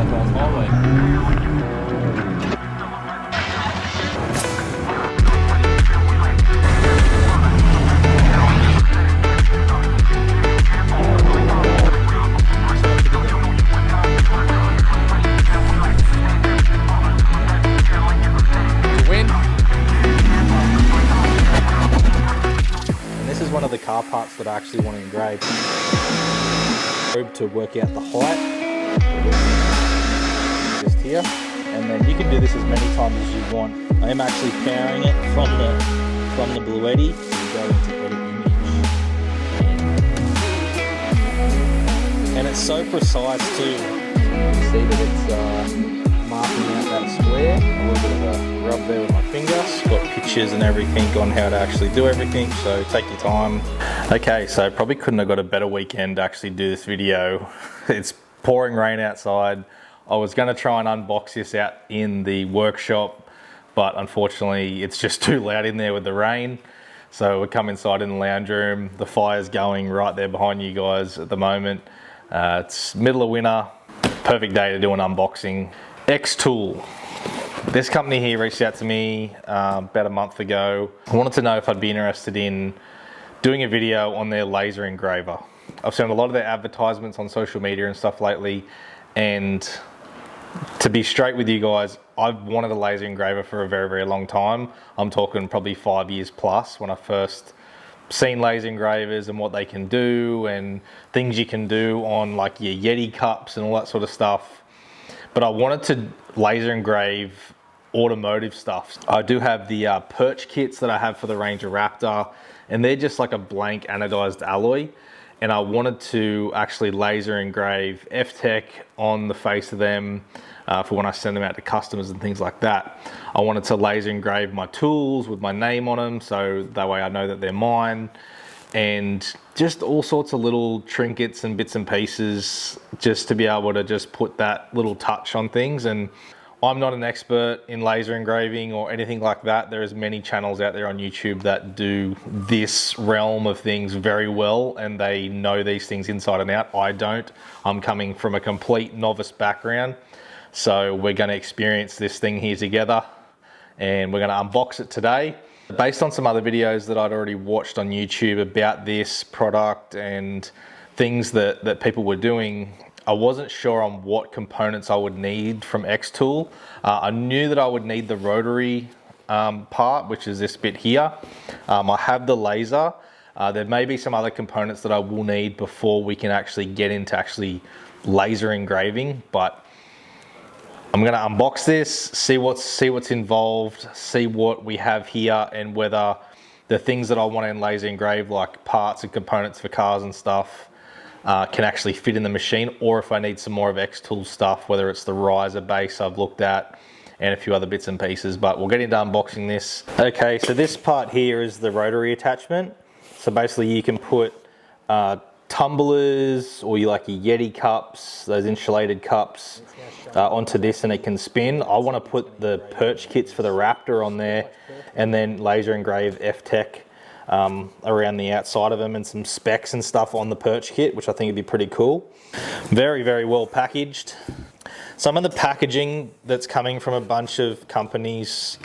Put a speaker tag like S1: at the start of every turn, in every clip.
S1: Cross Highway. One of the car parts that I actually want to engrave to work out the height just here, and then you can do this as many times as you want. I am actually powering it from the Bluetti to go into edit image, and it's so precise too. You can see that it's marking out that square. A little bit of a rub there with my finger. It's got pictures and everything on how to actually do everything, so take your time. Okay, so probably couldn't have got a better weekend to actually do this video. It's pouring rain outside. I was going to try and unbox this out in the workshop, but unfortunately it's just too loud in there with the rain. So we come inside in the lounge room. The fire's going right there behind you guys at the moment. It's middle of winter. Perfect day to do an unboxing. XTOOL. This company here reached out to me about a month ago. I wanted to know if I'd be interested in doing a video on their laser engraver. I've seen a lot of their advertisements on social media and stuff lately, and to be straight with you guys, I've wanted a laser engraver for a very, very long time. I'm talking probably 5 years plus when I first seen laser engravers and what they can do and things you can do on like your Yeti cups and all that sort of stuff. But I wanted to laser engrave automotive stuff. I do have the perch kits that I have for the Ranger Raptor, and they're just like a blank anodized alloy. And I wanted to actually laser engrave F-Tech on the face of them for when I send them out to customers and things like that. I wanted to laser engrave my tools with my name on them, so that way I know that they're mine. And just all sorts of little trinkets and bits and pieces just to be able to just put that little touch on things. And I'm not an expert in laser engraving or anything like that. There's many channels out there on YouTube that do this realm of things very well, and they know these things inside and out. I don't. I'm coming from a complete novice background. So we're going to experience this thing here together, and we're going to unbox it today. Based on some other videos that I'd already watched on YouTube about this product and things that people were doing, I wasn't sure on what components I would need from XTOOL. I knew that I would need the rotary part, which is this bit here. I have the laser. There may be some other components that I will need before we can actually get into actually laser engraving, but I'm going to unbox this, see what's involved, see what we have here, and whether the things that I want to laser engrave, like parts and components for cars and stuff, can actually fit in the machine, or if I need some more of XTOOL stuff, whether it's the riser base I've looked at and a few other bits and pieces. But we'll get into unboxing this. Okay, so this part here is the rotary attachment. So basically you can put tumblers or your Yeti cups, those insulated cups, onto this, and it can spin. I want to put the perch kits for the Raptor on there, and then laser engrave F-Tech around the outside of them, and some specs and stuff on the perch kit, which I think would be pretty cool. Very, very well packaged. Some of the packaging that's coming from a bunch of companies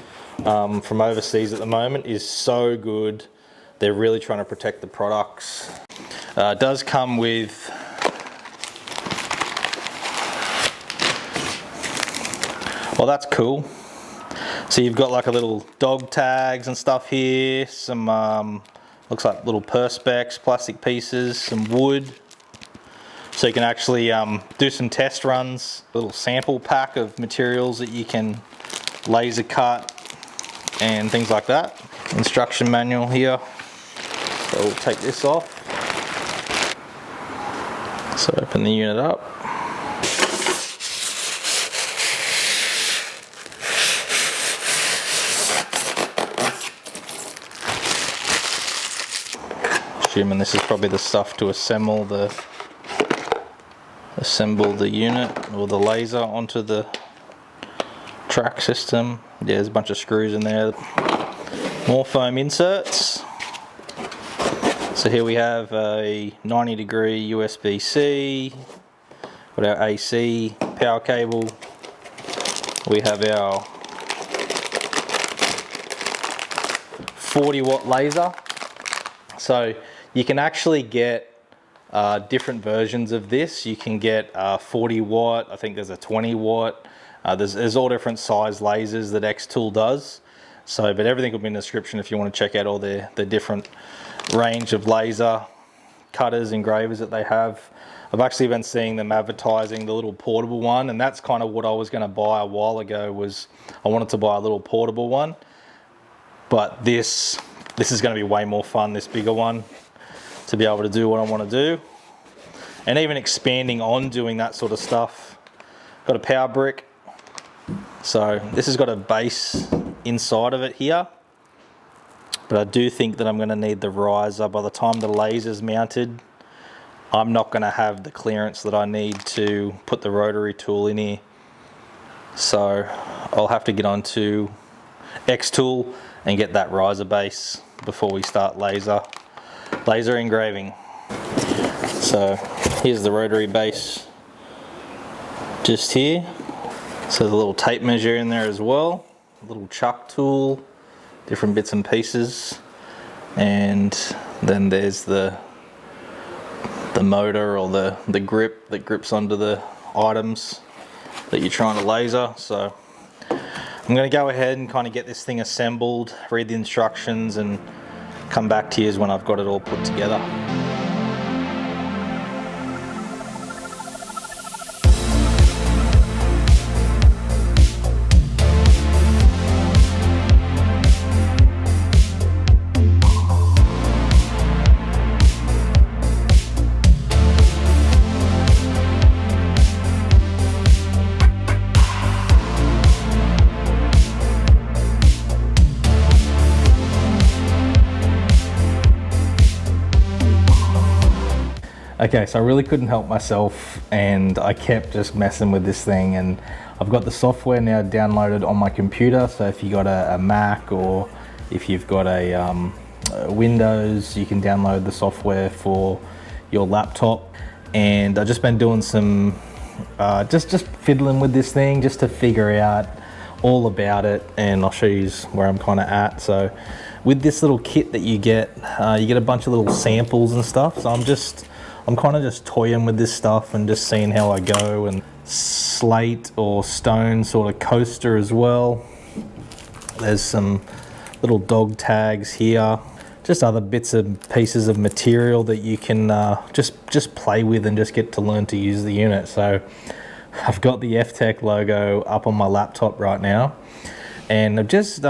S1: from overseas at the moment is so good. They're really trying to protect the products. It does come with well, that's cool. So you've got like a little dog tags and stuff here, some looks like little perspex, plastic pieces, some wood. So you can actually do some test runs, a little sample pack of materials that you can laser cut and things like that. Instruction manual here. So we'll take this off. So open the unit up. Assuming this is probably the stuff to assemble the unit or the laser onto the track system. Yeah, there's a bunch of screws in there. More foam inserts. So here we have a 90-degree USB-C, Got our AC power cable. We have our 40-watt laser. So you can actually get different versions of this. You can get 40-watt, I think there's a 20-watt. There's all different size lasers that XTOOL does. So, but everything will be in the description if you want to check out all the different range of laser cutters, engravers that they have. I've actually been seeing them advertising the little portable one, and that's kind of what I was going to buy a while ago. Was I wanted to buy a little portable one, but this is going to be way more fun, this bigger one, to be able to do what I want to do, and even expanding on doing that sort of stuff. Got a power brick, so this has got a base inside of it here, but I do think that I'm going to need the riser. By the time the laser's mounted, I'm not going to have the clearance that I need to put the rotary tool in here, so I'll have to get onto XTOOL and get that riser base before we start laser engraving. So here's the rotary base just here. So there's a little tape measure in there as well, a little chuck tool, different bits and pieces, and then there's the motor or the grip that grips onto the items that you're trying to laser. So I'm going to go ahead and kind of get this thing assembled, read the instructions, and come back to you when I've got it all put together. Okay, so I really couldn't help myself, and I kept just messing with this thing, and I've got the software now downloaded on my computer. So if you got a Mac, or if you've got a Windows, you can download the software for your laptop. And I've just been doing some just fiddling with this thing just to figure out all about it, and I'll show you where I'm kind of at. So with this little kit that you get a bunch of little samples and stuff. So I'm kind of just toying with this stuff and just seeing how I go. And slate or stone sort of coaster as well. There's some little dog tags here. Just other bits and pieces of material that you can just play with and just get to learn to use the unit. So I've got the F-Tech logo up on my laptop right now, and I'm just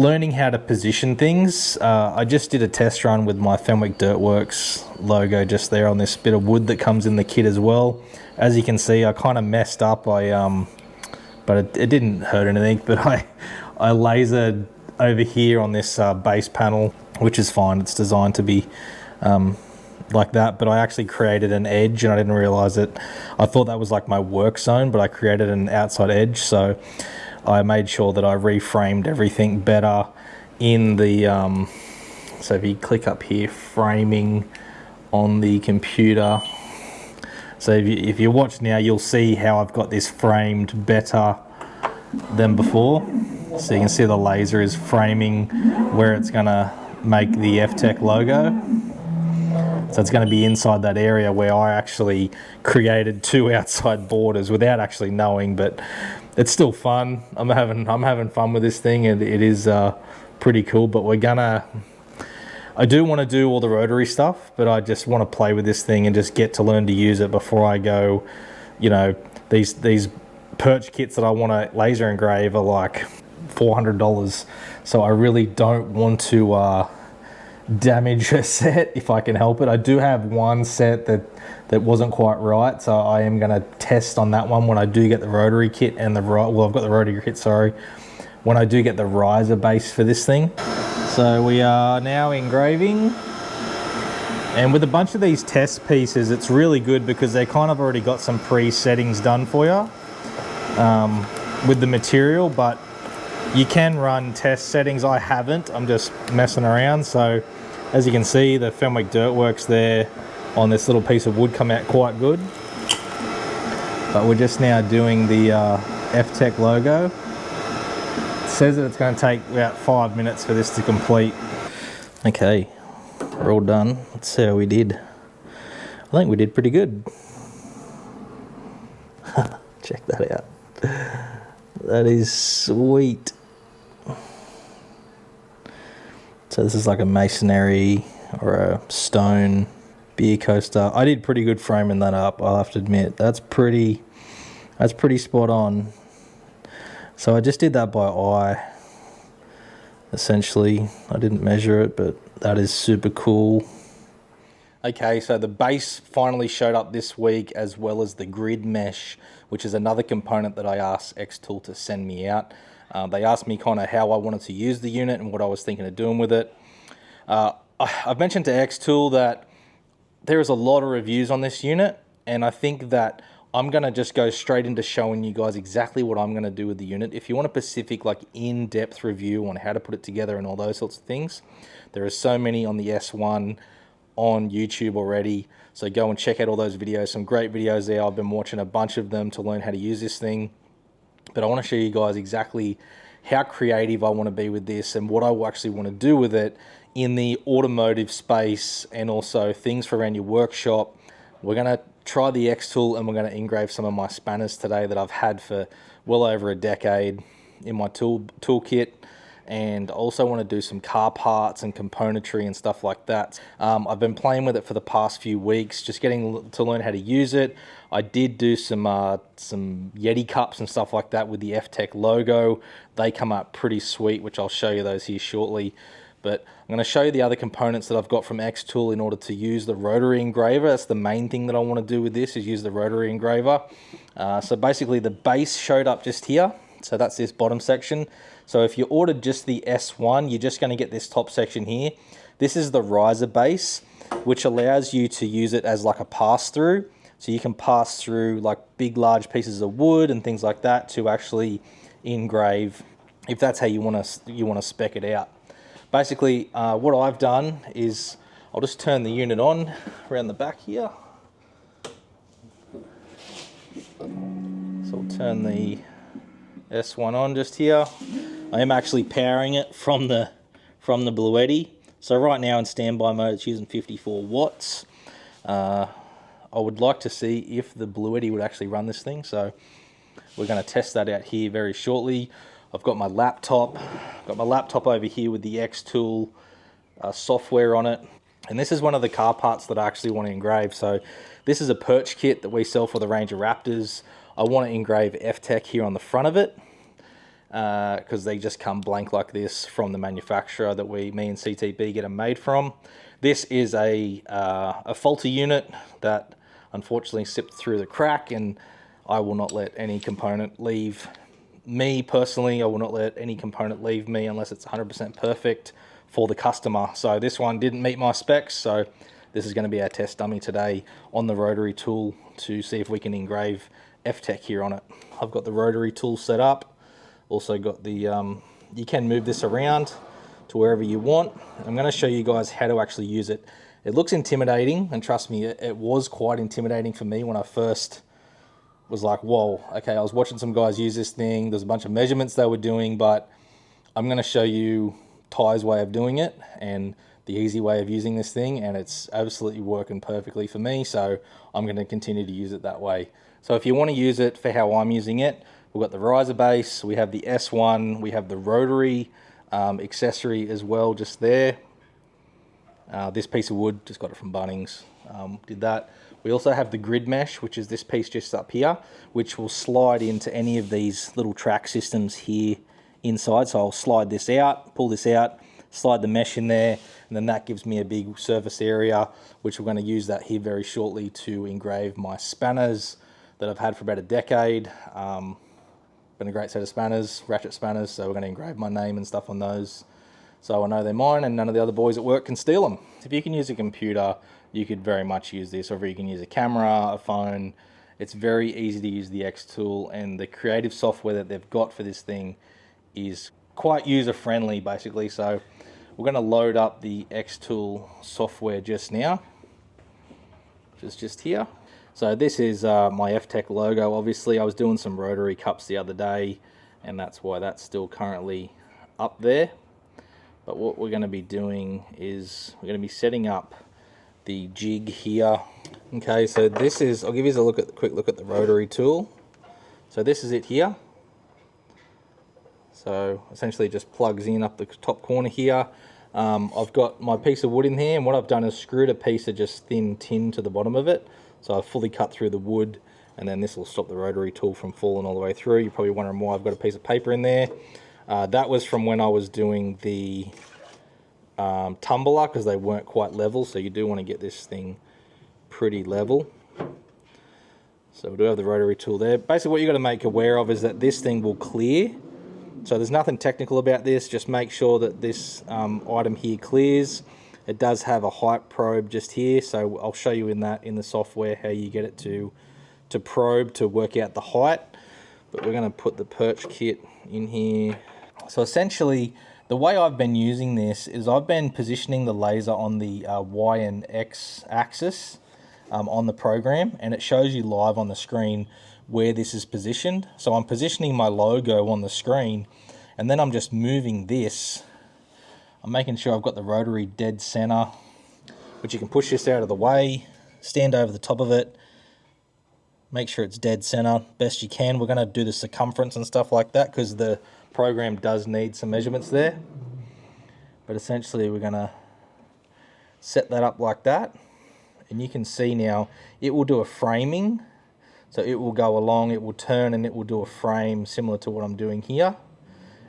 S1: learning how to position things. I just did a test run with my Fenwick Dirtworks logo just there on this bit of wood that comes in the kit as well. As you can see, I kind of messed up. But it didn't hurt anything. But I lasered over here on this base panel, which is fine. It's designed to be like that. But I actually created an edge, and I didn't realize it. I thought that was like my work zone, but I created an outside edge. So I made sure that I reframed everything better in the, so if you click up here, framing on the computer. So if you watch now, you'll see how I've got this framed better than before. So you can see the laser is framing where it's gonna make the F-Tech logo. So it's going to be inside that area where I actually created two outside borders without actually knowing, but it's still fun. I'm having fun with this thing, and it is pretty cool. But I do want to do all the rotary stuff, but I just want to play with this thing and just get to learn to use it before I go. You know, these perch kits that I want to laser engrave are like $400, so I really don't want to damage a set if I can help it. I do have one set that wasn't quite right, so I am going to test on that one when I do get the rotary kit and I've got the rotary kit, sorry, when I do get the riser base for this thing. So we are now engraving, and with a bunch of these test pieces, it's really good because they kind of already got some pre-settings done for you with the material, but you can run test settings. I haven't, I'm just messing around. So as you can see, the Fenwick Dirtworks there on this little piece of wood come out quite good. but we're just now doing the F-Tech logo. It says that it's going to take about 5 minutes for this to complete. Okay, we're all done. Let's see how we did. I think we did pretty good. Check that out. That is sweet. So this is like a masonry or a stone beer coaster. I did pretty good framing that up, I'll have to admit. That's pretty spot on. So I just did that by eye, essentially. I didn't measure it, but that is super cool. Okay, so the base finally showed up this week, as well as the grid mesh, which is another component that I asked XTOOL to send me out. They asked me kind of how I wanted to use the unit and what I was thinking of doing with it. I've mentioned to XTOOL that there is a lot of reviews on this unit, and I think that I'm going to just go straight into showing you guys exactly what I'm going to do with the unit. If you want a specific, like, in-depth review on how to put it together and all those sorts of things, there are so many on the S1 on YouTube already, so go and check out all those videos. Some great videos there. I've been watching a bunch of them to learn how to use this thing, but I want to show you guys exactly how creative I want to be with this and what I actually want to do with it in the automotive space, and also things for around your workshop. We're going to try the XTOOL, and we're going to engrave some of my spanners today that I've had for well over a decade in my toolkit. And I also want to do some car parts and componentry and stuff like that. I've been playing with it for the past few weeks, just getting to learn how to use it. I did do some Yeti cups and stuff like that with the F-Tech logo. They come out pretty sweet, which I'll show you those here shortly. But I'm going to show you the other components that I've got from XTOOL in order to use the rotary engraver. That's the main thing that I want to do with this, is use the rotary engraver. So basically the base showed up just here. So that's this bottom section. So if you ordered just the S1, you're just going to get this top section here. This is the riser base, which allows you to use it as like a pass-through. So you can pass through like big, large pieces of wood and things like that to actually engrave, if that's how you want to spec it out. Basically, what I've done is I'll just turn the unit on around the back here. So I'll turn the S1 on just here. I am actually powering it from the Bluetti. So right now in standby mode, it's using 54 watts. I would like to see if the Bluetti would actually run this thing. So we're going to test that out here very shortly. I've got my laptop. Over here with the XTOOL software on it. And this is one of the car parts that I actually want to engrave. So this is a perch kit that we sell for the Ranger Raptors. I want to engrave F-Tech here on the front of it, because they just come blank like this from the manufacturer that me and CTB get them made from. This is a faulty unit that unfortunately slipped through the crack, and I will not let any component leave me personally. I will not let any component leave me unless it's 100% perfect for the customer. So this one didn't meet my specs, so this is going to be our test dummy today on the rotary tool to see if we can engrave F-Tech here on it. I've got the rotary tool set up. Also got the, you can move this around to wherever you want. I'm going to show you guys how to actually use it. It looks intimidating, and trust me, it was quite intimidating for me when I first was like, whoa, okay, I was watching some guys use this thing. There's a bunch of measurements they were doing, but I'm going to show you Ty's way of doing it and the easy way of using this thing, and it's absolutely working perfectly for me, so I'm going to continue to use it that way. So if you want to use it for how I'm using it, we've got the riser base, we have the S1, we have the rotary accessory as well just there. This piece of wood, just got it from Bunnings, did that. We also have the grid mesh, which is this piece just up here, which will slide into any of these little track systems here inside. So I'll slide this out, pull this out, slide the mesh in there, and then that gives me a big surface area, which we're going to use that here very shortly to engrave my spanners that I've had for about a decade. Been a great set of spanners, ratchet spanners, so we're going to engrave my name and stuff on those, so I know they're mine and none of the other boys at work can steal them. If you can use a computer, you could very much use this, or you can use a camera, a phone. It's very easy to use the XTOOL, and the creative software that they've got for this thing is quite user-friendly, basically. So we're going to load up the XTOOL software just now, which is just here. So this is my F-Tech logo. Obviously I was doing some Rotary cups the other day, and that's why that's still currently up there. But what we're going to be doing is we're going to be setting up the jig here. Okay, so this is, I'll give you a quick look at the Rotary tool. So this is it here. So essentially it just plugs in up the top corner here. I've got my piece of wood in here, and what I've done is screwed a piece of just thin tin to the bottom of it. So I've fully cut through the wood, and then this will stop the Rotary tool from falling all the way through. You're probably wondering why I've got a piece of paper in there. That was from when I was doing the tumbler, because they weren't quite level, so you do want to get this thing pretty level. So we do have the Rotary tool there. Basically what you've got to make aware of is that this thing will clear. So there's nothing technical about this, just make sure that this item here clears. It does have a height probe just here, so I'll show you in the software how you get it to probe to work out the height. But we're going to put the perch kit in here. So essentially the way I've been using this is I've been positioning the laser on the Y and X axis on the program, and it shows you live on the screen where this is positioned. So I'm positioning my logo on the screen, and then I'm just moving this. I'm making sure I've got the Rotary dead center, which you can push this out of the way, stand over the top of it, make sure it's dead center best you can. We're going to do the circumference and stuff like that because the program does need some measurements there. But essentially we're going to set that up like that, and you can see now it will do a framing. So it will go along, it will turn, and it will do a frame similar to what I'm doing here,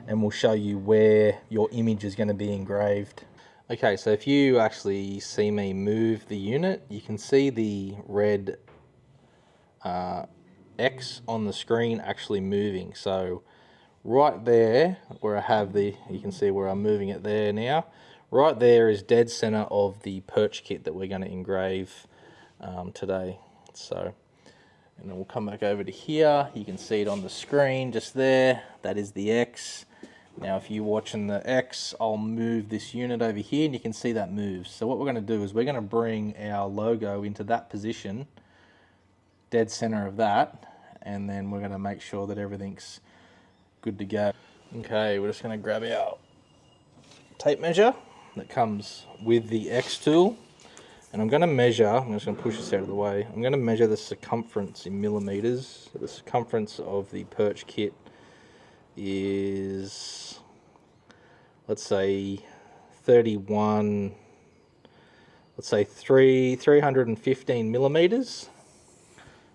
S1: and we'll show you where your image is going to be engraved. Okay, so if you actually see me move the unit, you can see the red X on the screen actually moving. So right there where I have you can see where I'm moving it there now, right there is dead center of the perch kit that we're going to engrave today. So, and then we'll come back over to here. You can see it on the screen just there. That is the X. Now if you're watching the X, I'll move this unit over here, and you can see that moves. So what we're going to do is we're going to bring our logo into that position, dead center of that, and then we're going to make sure that everything's good to go. Okay, we're just going to grab our tape measure that comes with the XTOOL. And I'm going to measure, I'm just going to push this out of the way, I'm going to measure the circumference in millimeters. So the circumference of the perch kit is, let's say 315 millimeters.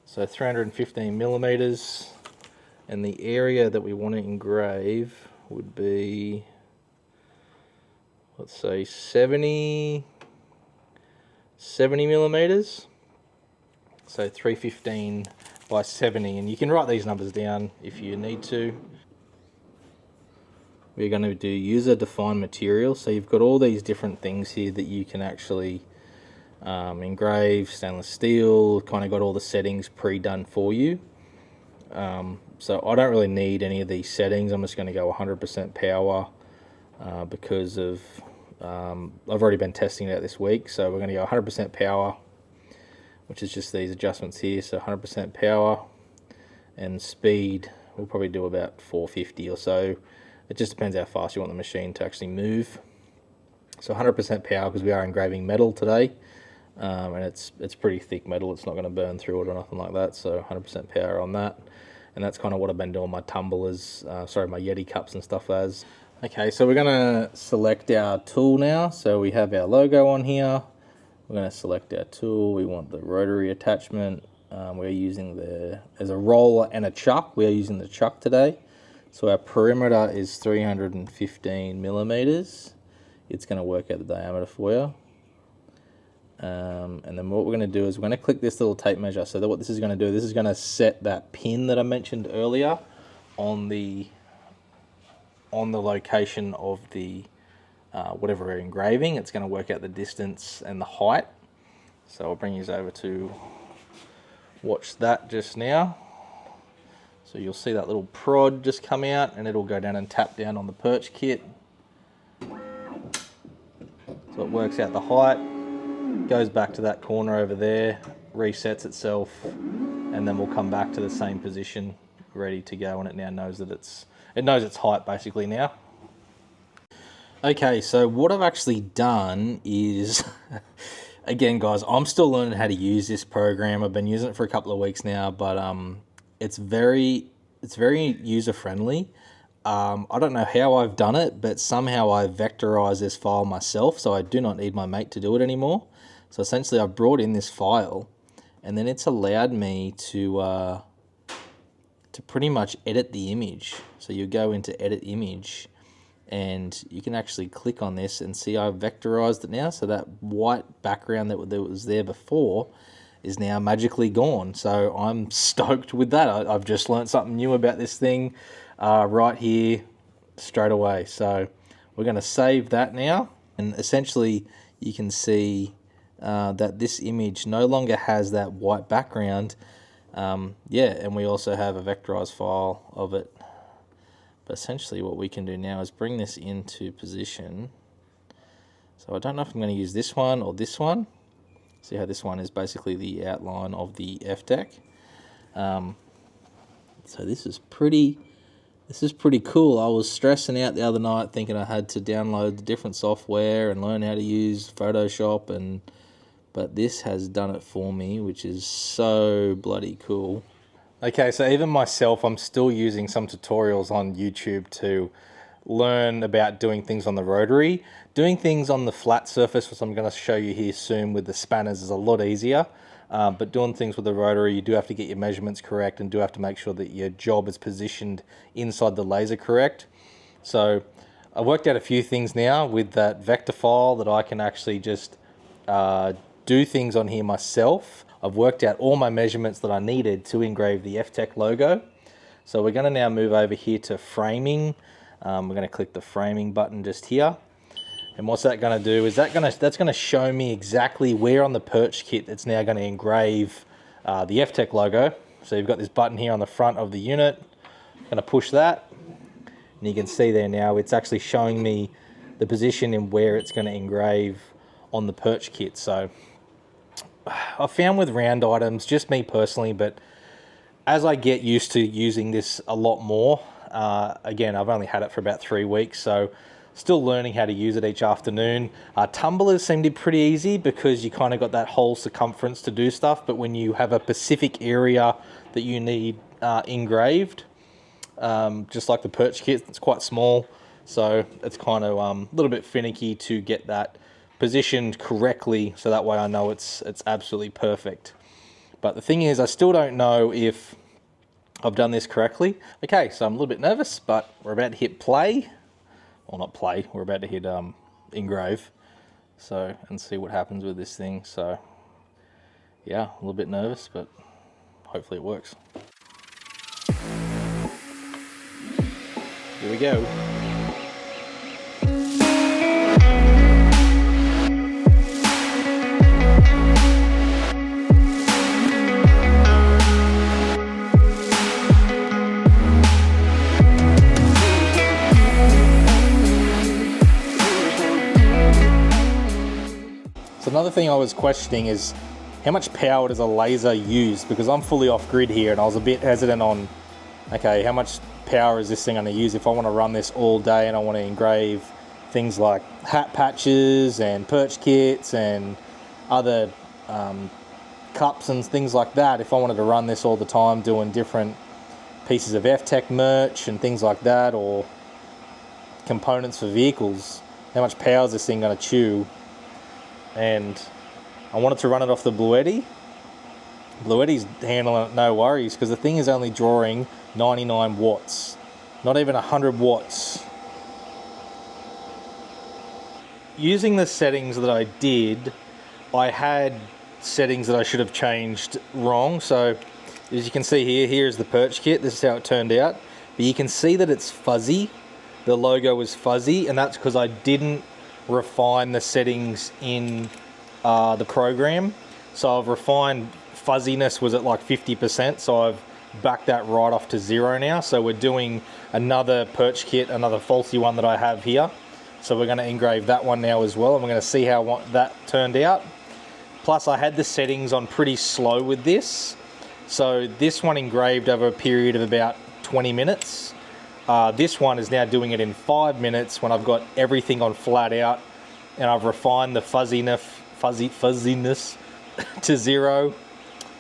S1: So 315 millimeters, and the area that we want to engrave would be, let's say 70 millimeters, so 315 by 70, and you can write these numbers down if you need to. We're going to do user defined material, so you've got all these different things here that you can actually engrave. Stainless steel, kind of got all the settings pre-done for you. So I don't really need any of these settings. I'm just going to go 100% power because of I've already been testing it out this week, so we're going to go 100% power, which is just these adjustments here. So 100% power, and speed we'll probably do about 450 or so. It just depends how fast you want the machine to actually move. So 100% power because we are engraving metal today, and it's pretty thick metal. It's not going to burn through it or nothing like that. So 100% power on that, and that's kind of what I've been doing my tumblers, my Yeti cups and stuff as. Okay, so we're going to select our tool now. So we have our logo on here. We're going to select our tool. We want the rotary attachment. We're using there's a roller and a chuck. We are using the chuck today. So our perimeter is 315 millimeters. It's going to work out the diameter for you. And then what we're going to do is we're going to click this little tape measure. So that what this is going to do, this is going to set that pin that I mentioned earlier on the location of the whatever we're engraving. It's going to work out the distance and the height. So I'll bring you over to watch that just now. So you'll see that little prod just come out, and it'll go down and tap down on the perch kit. So it works out the height, goes back to that corner over there, resets itself, and then we'll come back to the same position, ready to go, and it now knows that it knows its height basically now. Okay, so what I've actually done is, again guys, I'm still learning how to use this program. I've been using it for a couple of weeks now, but it's very user-friendly. I don't know how I've done it, but somehow I've vectorized this file myself, so I do not need my mate to do it anymore. So essentially I've brought in this file, and then it's allowed me to pretty much edit the image. So you go into edit image, and you can actually click on this and see I've vectorized it now. So that white background that was there before is now magically gone. So I'm stoked with that. I've just learned something new about this thing right here straight away. So we're going to save that now, and essentially you can see that this image no longer has that white background. Yeah, and we also have a vectorized file of it. But essentially what we can do now is bring this into position. So I don't know if I'm going to use this one or this one. See how this one is basically the outline of the F-deck. So this is pretty cool. I was stressing out the other night thinking I had to download the different software and learn how to use Photoshop, but this has done it for me, which is so bloody cool. Okay, so even myself, I'm still using some tutorials on YouTube to learn about doing things on the rotary. Doing things on the flat surface, which I'm going to show you here soon with the spanners, is a lot easier. But doing things with the rotary, you do have to get your measurements correct and do have to make sure that your job is positioned inside the laser correct. So I worked out a few things now with that vector file that I can actually just do things on here myself. I've worked out all my measurements that I needed to engrave the F-Tech logo. So we're going to now move over here to framing. We're going to click the framing button just here. And what's that going to do is that's going to show me exactly where on the perch kit it's now going to engrave the F-Tech logo. So you've got this button here on the front of the unit. I'm going to push that, and you can see there now it's actually showing me the position and where it's going to engrave on the perch kit. So I found with round items, just me personally, but as I get used to using this a lot more, again, I've only had it for about 3 weeks, so still learning how to use it each afternoon. Tumblers seem to be pretty easy because you kind of got that whole circumference to do stuff, but when you have a specific area that you need engraved, just like the perch kit, it's quite small, so it's kind of a little bit finicky to get that positioned correctly, so that way I know it's absolutely perfect. But the thing is, I still don't know if I've done this correctly. Okay, so I'm a little bit nervous, but we're about to hit play. Well, not play, we're about to hit engrave. So, and see what happens with this thing. So, yeah, a little bit nervous, but hopefully it works. Here we go. So another thing I was questioning is how much power does a laser use? Because I'm fully off grid here and I was a bit hesitant on, okay, how much power is this thing going to use if I want to run this all day and I want to engrave things like hat patches and perch kits and other cups and things like that. If I wanted to run this all the time doing different pieces of F-Tech merch and things like that, or components for vehicles, how much power is this thing going to chew? And I wanted to run it off the Bluetti. Bluetti's handling it no worries, because the thing is only drawing 99 watts, not even 100 watts. Using the settings that I did, I had settings that I should have changed wrong. So as you can see here, here's the perch kit. This is how it turned out. But you can see that it's fuzzy. The logo is fuzzy, and that's because I didn't refine the settings in the program. So I've refined fuzziness was at like 50%, so I've backed that right off to 0 now. So we're doing another perch kit, another faulty one that I have here. So we're going to engrave that one now as well, and we're going to see how that turned out. Plus I had the settings on pretty slow with this. So this one engraved over a period of about 20 minutes. This one is now doing it in 5 minutes when I've got everything on flat out, and I've refined the fuzziness to 0.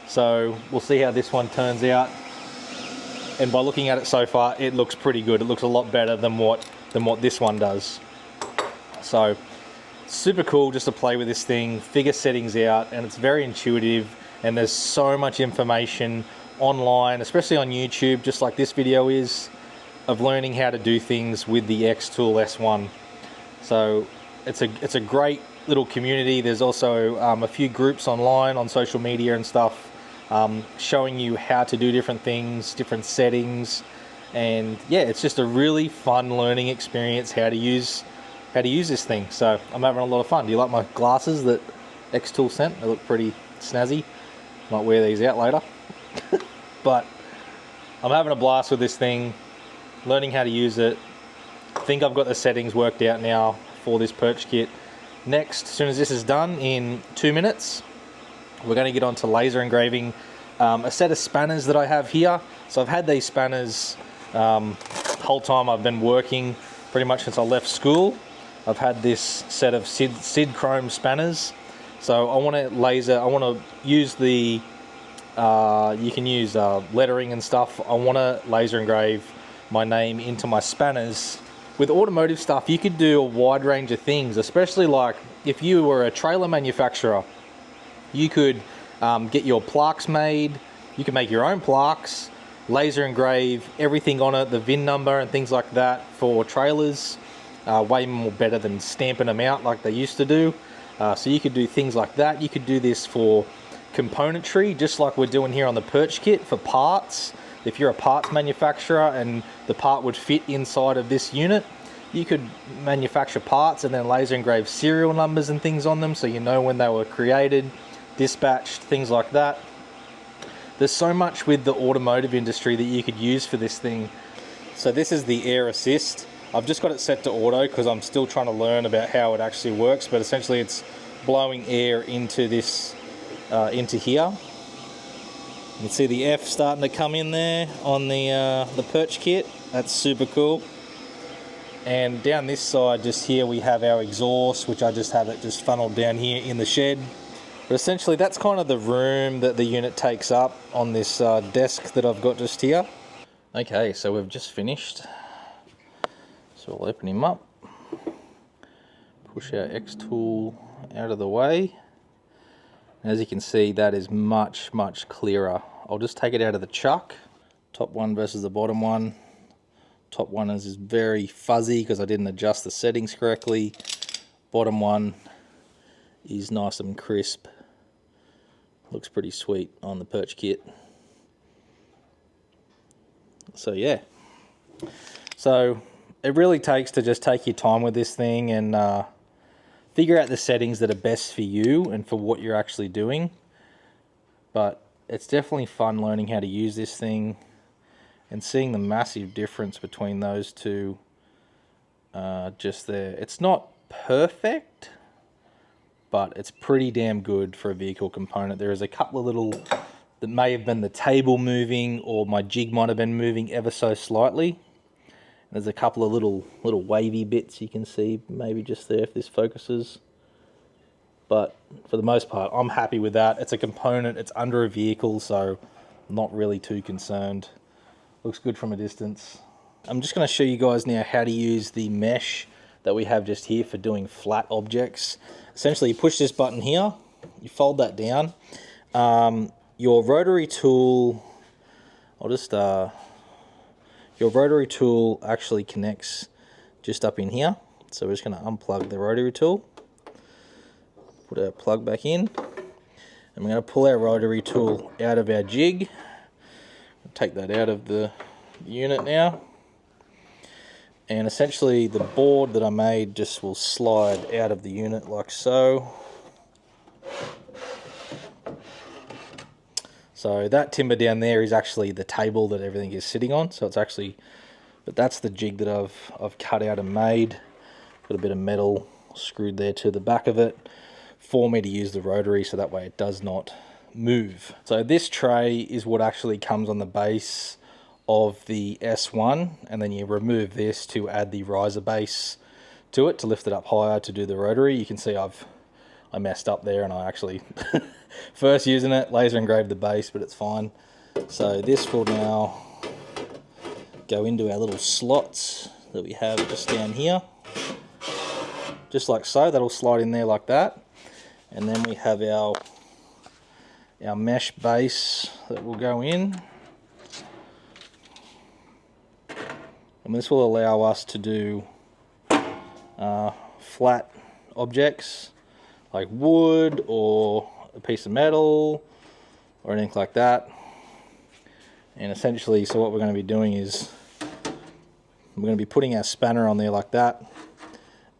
S1: So we'll see how this one turns out. And by looking at it so far, it looks pretty good. It looks a lot better than what this one does. So super cool just to play with this thing, figure settings out, and it's very intuitive, and there's so much information online, especially on YouTube, just like this video is, of learning how to do things with the XTOOL S1. So it's a great little community. There's also a few groups online on social media and stuff, showing you how to do different things, different settings, and yeah, it's just a really fun learning experience how to use this thing. So I'm having a lot of fun. Do you like my glasses that XTOOL sent? They look pretty snazzy. Might wear these out later. But I'm having a blast with this thing, learning how to use it. I think I've got the settings worked out now for this perch kit. Next, as soon as this is done in 2 minutes, we're going to get on to laser engraving a set of spanners that I have here. So I've had these spanners the whole time I've been working, pretty much since I left school. I've had this set of Sid Chrome spanners. So I want to use the, you can use lettering and stuff. I want to laser engrave my name into my spanners. With automotive stuff, you could do a wide range of things, especially like if you were a trailer manufacturer, you could get your plaques made. You can make your own plaques, laser engrave everything on it, the VIN number and things like that for trailers. Way more better than stamping them out like they used to do. So you could do things like that. You could do this for componentry, just like we're doing here on the perch kit for parts. If you're a parts manufacturer and the part would fit inside of this unit, you could manufacture parts and then laser engrave serial numbers and things on them so you know when they were created, dispatched, things like that. There's so much with the automotive industry that you could use for this thing. So this is the air assist. I've just got it set to auto because I'm still trying to learn about how it actually works, but essentially it's blowing air into this, into here. You can see the F starting to come in there on the perch kit. That's super cool. And down this side, just here, we have our exhaust, which I just have it just funneled down here in the shed. But essentially, that's kind of the room that the unit takes up on this desk that I've got just here. Okay, so we've just finished. So we'll open him up, push our XTOOL out of the way. As you can see, that is much, much clearer. I'll just take it out of the chuck. Top one versus the bottom one. Top one is very fuzzy because I didn't adjust the settings correctly. Bottom one is nice and crisp. Looks pretty sweet on the perch kit. So yeah. So it really takes to just take your time with this thing and figure out the settings that are best for you and for what you're actually doing. But it's definitely fun learning how to use this thing and seeing the massive difference between those two just there. It's not perfect, but it's pretty damn good for a vehicle component. There is a couple of little that may have been the table moving, or my jig might have been moving ever so slightly. There's a couple of little wavy bits you can see, maybe just there if this focuses. But for the most part, I'm happy with that. It's a component, it's under a vehicle, so I'm not really too concerned. Looks good from a distance. I'm just going to show you guys now how to use the mesh that we have just here for doing flat objects. Essentially, you push this button here, you fold that down. Your rotary tool, your rotary tool actually connects just up in here. So we're just going to unplug the rotary tool, put our plug back in, and we're going to pull our rotary tool out of our jig. Take that out of the unit now. And essentially the board that I made just will slide out of the unit like so. So that timber down there is actually the table that everything is sitting on. So it's actually, but that's the jig that I've cut out and made. Got a bit of metal screwed there to the back of it for me to use the rotary, so that way it does not move. So this tray is what actually comes on the base of the S1, and then you remove this to add the riser base to it to lift it up higher to do the rotary. You can see I messed up there, and I actually first using it laser engraved the base, but it's fine. So this will now go into our little slots that we have just down here, just like so. That'll slide in there like that, and then we have our mesh base that will go in, and this will allow us to do flat objects like wood or a piece of metal or anything like that. And essentially, so what we're going to be doing is we're going to be putting our spanner on there like that,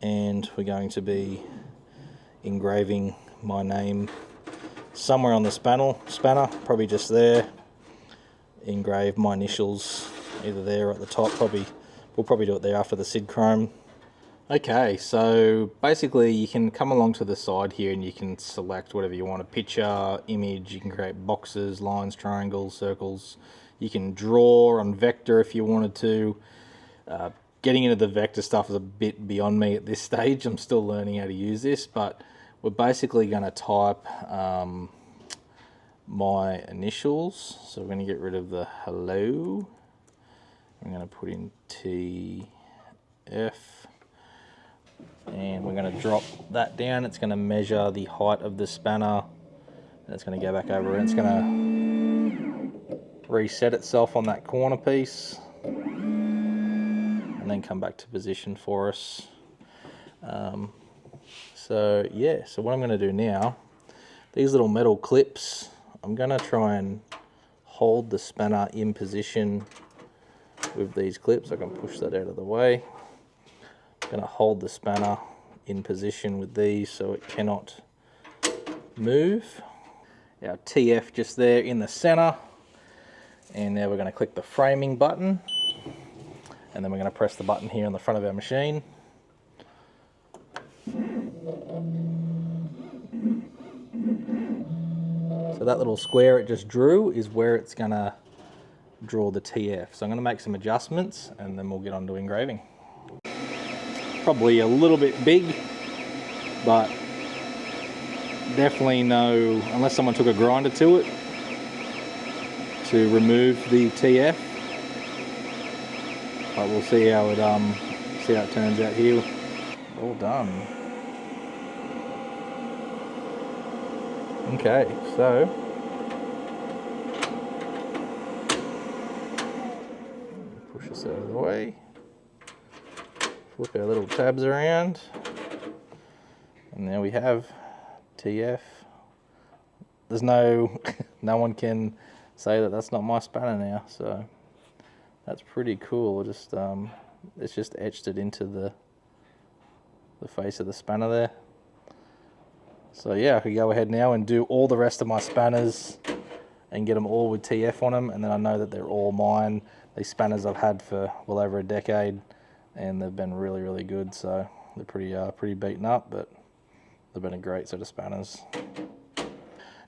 S1: and we're going to be engraving my name somewhere on the spanner, probably just there. Engrave my initials either there or at the top. We'll probably do it there after the SID chrome. Okay, so basically you can come along to the side here and you can select whatever you want, a picture, image. You can create boxes, lines, triangles, circles. You can draw on vector if you wanted to. Getting into the vector stuff is a bit beyond me at this stage. I'm still learning how to use this, but we're basically going to type my initials. So we're going to get rid of the hello. I'm going to put in TF, and we're going to drop that down. It's going to measure the height of the spanner, and it's going to go back over, and it's going to reset itself on that corner piece and then come back to position for us. So yeah, so what I'm going to do now, these little metal clips, I'm going to try and hold the spanner in position with these clips. I can push that out of the way. I'm going to hold the spanner in position with these so it cannot move. Our TF just there in the center, and now we're going to click the framing button, and then we're going to press the button here on the front of our machine. So that little square it just drew is where it's going to draw the TF. So I'm going to make some adjustments and then we'll get on to engraving. Probably a little bit big, but definitely no, unless someone took a grinder to it to remove the TF. But we'll see how it turns out here. All done. Okay, so push this out of the way, flip our little tabs around, and there we have TF. There's no one can say that that's not my spanner now, so that's pretty cool. Just it's just etched it into the face of the spanner there. So yeah, I could go ahead now and do all the rest of my spanners and get them all with TF on them, and then I know that they're all mine. These spanners I've had for well over a decade, and they've been really, really good. So they're pretty beaten up, but they've been a great set of spanners.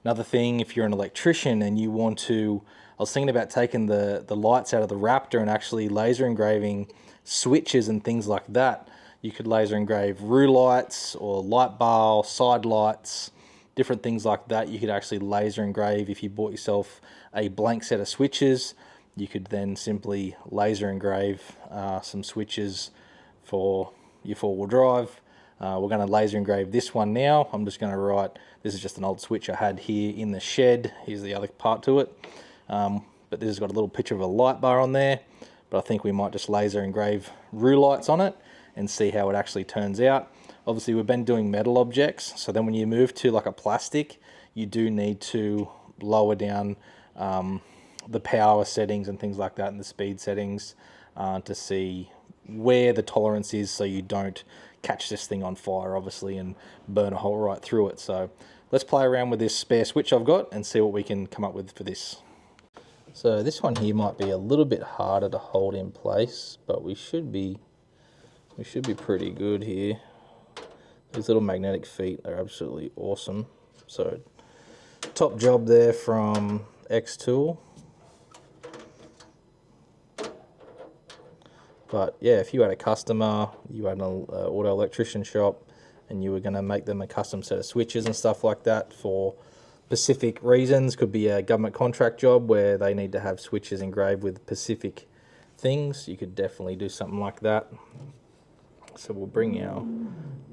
S1: Another thing, if you're an electrician and you want to, I was thinking about taking the lights out of the Raptor and actually laser engraving switches and things like that. You could laser engrave roue lights or light bar, side lights, different things like that. You could actually laser engrave. If you bought yourself a blank set of switches, you could then simply laser engrave some switches for your four-wheel drive. We're going to laser engrave this one now. I'm just going to write, this is just an old switch I had here in the shed. Here's the other part to it. But this has got a little picture of a light bar on there. But I think we might just laser engrave roue lights on it and see how it actually turns out. Obviously we've been doing metal objects, so then when you move to like a plastic, you do need to lower down the power settings and things like that, and the speed settings to see where the tolerance is, so you don't catch this thing on fire obviously and burn a hole right through it. So let's play around with this spare switch I've got and see what we can come up with for this. So this one here might be a little bit harder to hold in place, but we should be pretty good here. These little magnetic feet are absolutely awesome. So top job there from XTOOL. But yeah, if you had a customer, you had an auto electrician shop, and you were going to make them a custom set of switches and stuff like that for specific reasons, could be a government contract job where they need to have switches engraved with specific things, you could definitely do something like that. So we'll bring our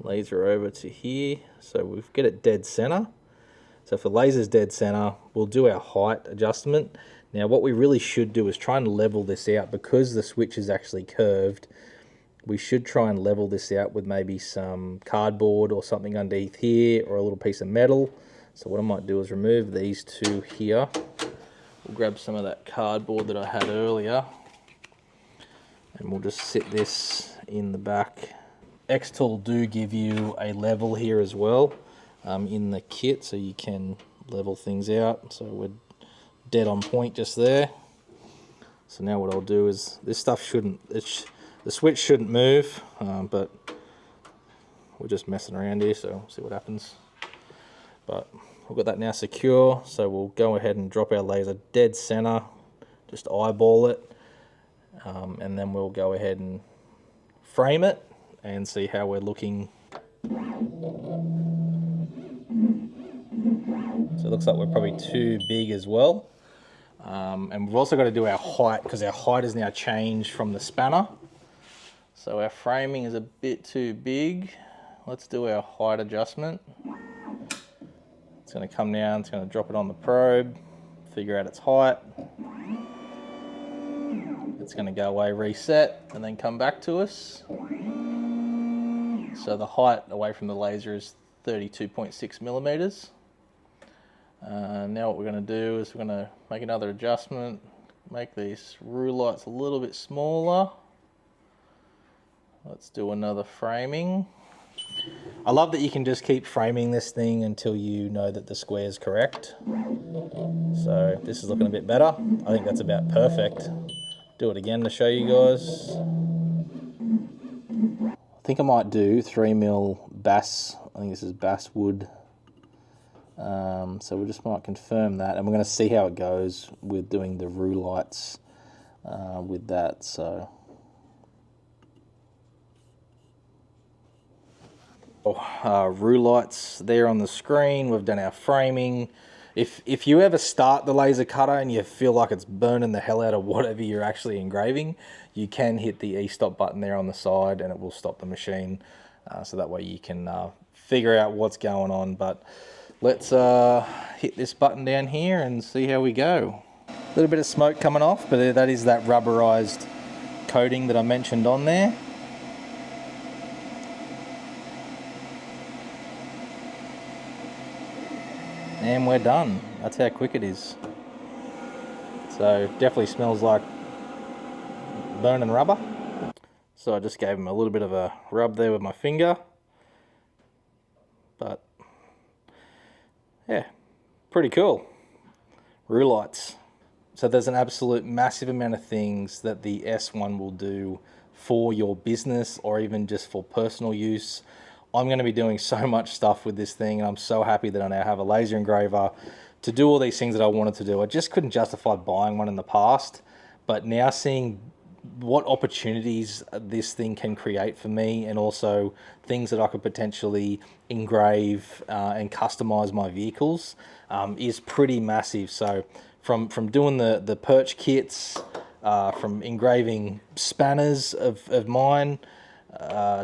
S1: laser over to here. So we'll get it dead center. So for laser's dead center, we'll do our height adjustment. Now what we really should do is try and level this out. Because the switch is actually curved, we should try and level this out with maybe some cardboard or something underneath here, or a little piece of metal. So what I might do is remove these two here. We'll grab some of that cardboard that I had earlier, and we'll just sit this in the back. XTOOL do give you a level here as well in the kit, so you can level things out. So we're dead on point just there. So now what I'll do is, this stuff shouldn't, the switch shouldn't move, but we're just messing around here, so we'll see what happens. But we've got that now secure, so we'll go ahead and drop our laser dead center, just eyeball it, and then we'll go ahead and frame it and see how we're looking. So it looks like we're probably too big as well. And we've also got to do our height, because our height is now changed from the spanner. So our framing is a bit too big. Let's do our height adjustment. It's going to come down, it's going to drop it on the probe, figure out its height. It's going to go away, reset, and then come back to us. So the height away from the laser is 32.6 millimeters. Now what we're going to do is we're going to make another adjustment, make these roulettes a little bit smaller. Let's do another framing. I love that you can just keep framing this thing until you know that the square is correct. So this is looking a bit better. I think that's about perfect. Do it again to show you guys. I think I might do 3mm bass. I think this is basswood. So we just might confirm that, and we're going to see how it goes with doing the roulettes with that. So roulettes there on the screen. We've done our framing. If you ever start the laser cutter and you feel like it's burning the hell out of whatever you're actually engraving, you can hit the e-stop button there on the side and it will stop the machine. So that way you can figure out what's going on. But let's hit this button down here and see how we go. A little bit of smoke coming off, but that is that rubberized coating that I mentioned on there. And we're done. That's how quick it is. So definitely smells like burning rubber. So I just gave him a little bit of a rub there with my finger. But yeah, pretty cool. Roulettes. So there's an absolute massive amount of things that the S1 will do for your business or even just for personal use. I'm going to be doing so much stuff with this thing, and I'm so happy that I now have a laser engraver to do all these things that I wanted to do. I just couldn't justify buying one in the past, but now seeing what opportunities this thing can create for me, and also things that I could potentially engrave and customize my vehicles is pretty massive. So from doing the perch kits, from engraving spanners of mine,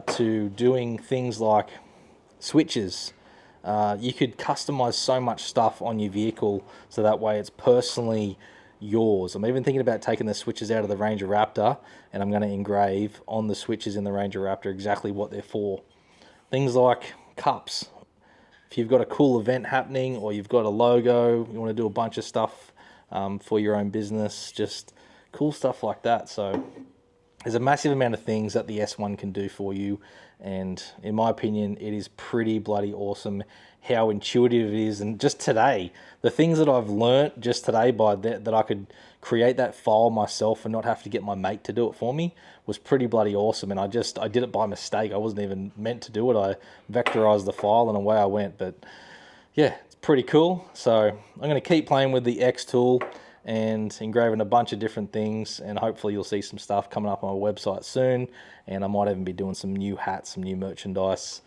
S1: to doing things like switches. You could customize so much stuff on your vehicle so that way it's personally yours. I'm even thinking about taking the switches out of the Ranger Raptor, and I'm going to engrave on the switches in the Ranger Raptor exactly what they're for. Things like cups. If you've got a cool event happening, or you've got a logo, you want to do a bunch of stuff for your own business, just cool stuff like that. So there's a massive amount of things that the S1 can do for you, and in my opinion, it is pretty bloody awesome how intuitive it is. And just today, the things that I've learnt just today by that I could create that file myself and not have to get my mate to do it for me was pretty bloody awesome. And I did it by mistake. I wasn't even meant to do it. I vectorized the file and away I went. But yeah, it's pretty cool. So I'm going to keep playing with the XTOOL and engraving a bunch of different things, and hopefully you'll see some stuff coming up on my website soon, and I might even be doing some new hats, some new merchandise,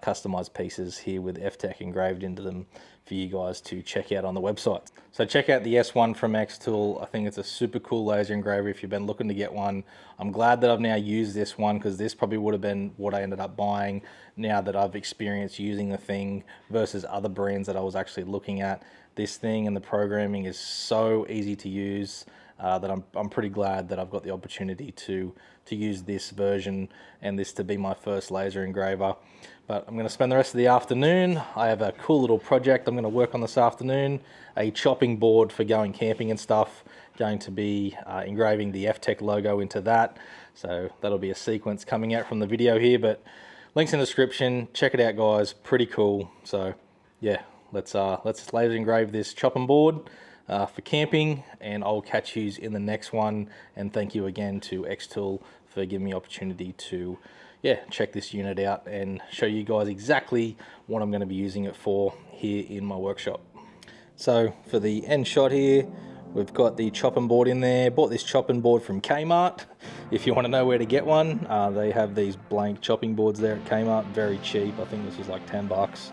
S1: customized pieces here with F-Tech engraved into them for you guys to check out on the website. So check out the S1 from XTOOL. I think it's a super cool laser engraver if you've been looking to get one. I'm glad that I've now used this one, because this probably would have been what I ended up buying now that I've experienced using the thing versus other brands that I was actually looking at. This thing and the programming is so easy to use that I'm pretty glad that I've got the opportunity to use this version and this to be my first laser engraver. But I'm going to spend the rest of the afternoon. I have a cool little project I'm going to work on this afternoon, a chopping board for going camping and stuff. Going to be engraving the F-Tech logo into that. So that'll be a sequence coming out from the video here, but links in the description. Check it out, guys. Pretty cool. So yeah, let's laser engrave this chopping board for camping, and I'll catch you in the next one. And thank you again to XTOOL for giving me the opportunity to check this unit out and show you guys exactly what I'm going to be using it for here in my workshop. So for the end shot here, we've got the chopping board in there. Bought this chopping board from Kmart. If you want to know where to get one, they have these blank chopping boards there at Kmart, very cheap. I think this was like 10 bucks.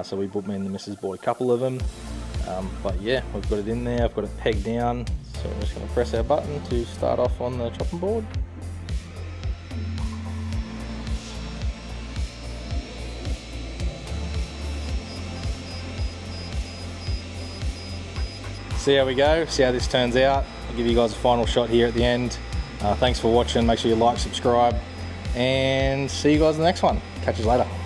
S1: So me and the missus bought a couple of them. But yeah, we've got it in there. I've got it pegged down. So I'm just going to press our button to start off on the chopping board. See how we go, see how this turns out. I'll give you guys a final shot here at the end. Thanks for watching. Make sure you like, subscribe, and see you guys in the next one. Catch you later.